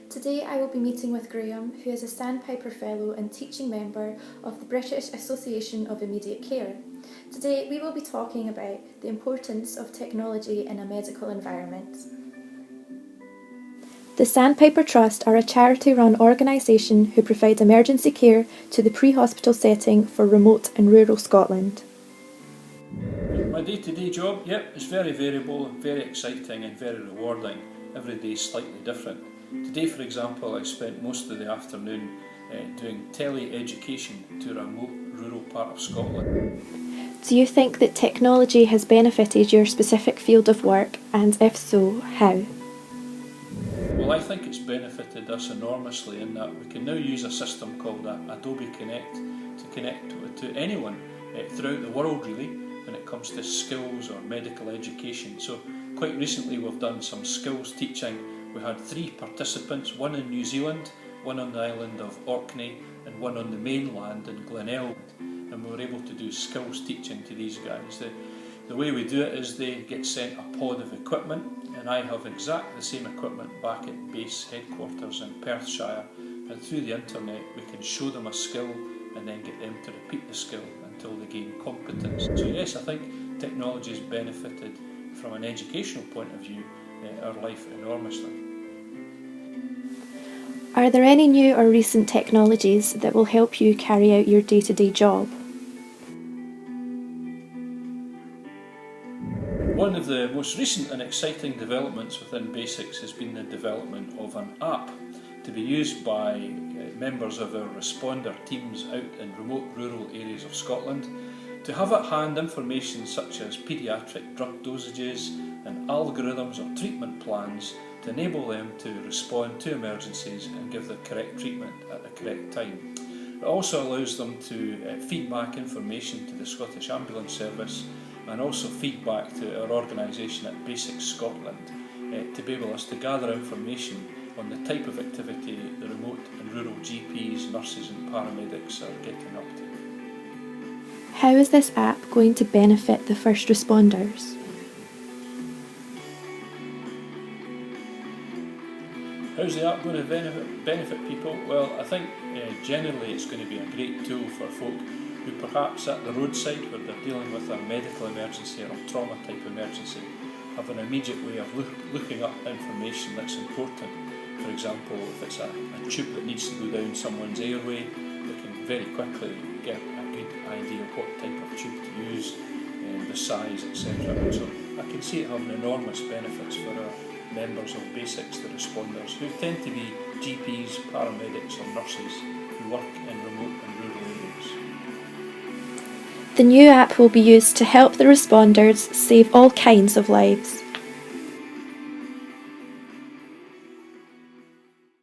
Today I will be meeting with Graeme, who is a Sandpiper Fellow and teaching member of the British Association of Immediate Care. Today we will be talking about the importance of technology in a medical environment. The Sandpiper Trust are a charity-run organisation who provide emergency care to the pre-hospital setting for remote and rural Scotland. My day-to-day job, is very variable, very exciting and very rewarding. Every day is slightly different. Today, for example, I spent most of the afternoon doing tele-education to a remote rural part of Scotland. Do you think that technology has benefited your specific field of work, and if so, how? Well, I think it's benefited us enormously in that we can now use a system called Adobe Connect to connect to anyone throughout the world, really, when it comes to skills or medical education. So quite recently we've done some skills teaching. We had 3 participants, one in New Zealand, one on the island of Orkney and one on the mainland in Glenelg, and we were able to do skills teaching to these guys. The way we do it is they get sent a pod of equipment, and I have exactly the same equipment back at base headquarters in Perthshire, and through the internet we can show them a skill and then get them to repeat the skill until they gain competence. So yes, I think technology has benefited from an educational point of view our life enormously. Are there any new or recent technologies that will help you carry out your day-to-day job? One of the most recent and exciting developments within Basics has been the development of an app to be used by members of our responder teams out in remote rural areas of Scotland to have at hand information such as paediatric drug dosages and algorithms or treatment plans to enable them to respond to emergencies and give the correct treatment at the correct time. It also allows them to feed back information to the Scottish Ambulance Service and also feedback to our organisation at Basics Scotland to be able to gather information on the type of activity the remote and rural GPs, nurses and paramedics are getting up to. How is this app going to benefit the first responders? How's the app going to benefit people? Well, I think generally it's going to be a great tool for folk who perhaps at the roadside where they're dealing with a medical emergency or a trauma type emergency have an immediate way of looking up information that's important. For example, if it's a tube that needs to go down someone's airway, they can very quickly get a good idea of what type of tube to use, the size, etc. So I can see it having enormous benefits for our members of Basics, the responders, who tend to be GPs, paramedics or nurses who work in remote and rural areas. The new app will be used to help the responders save all kinds of lives.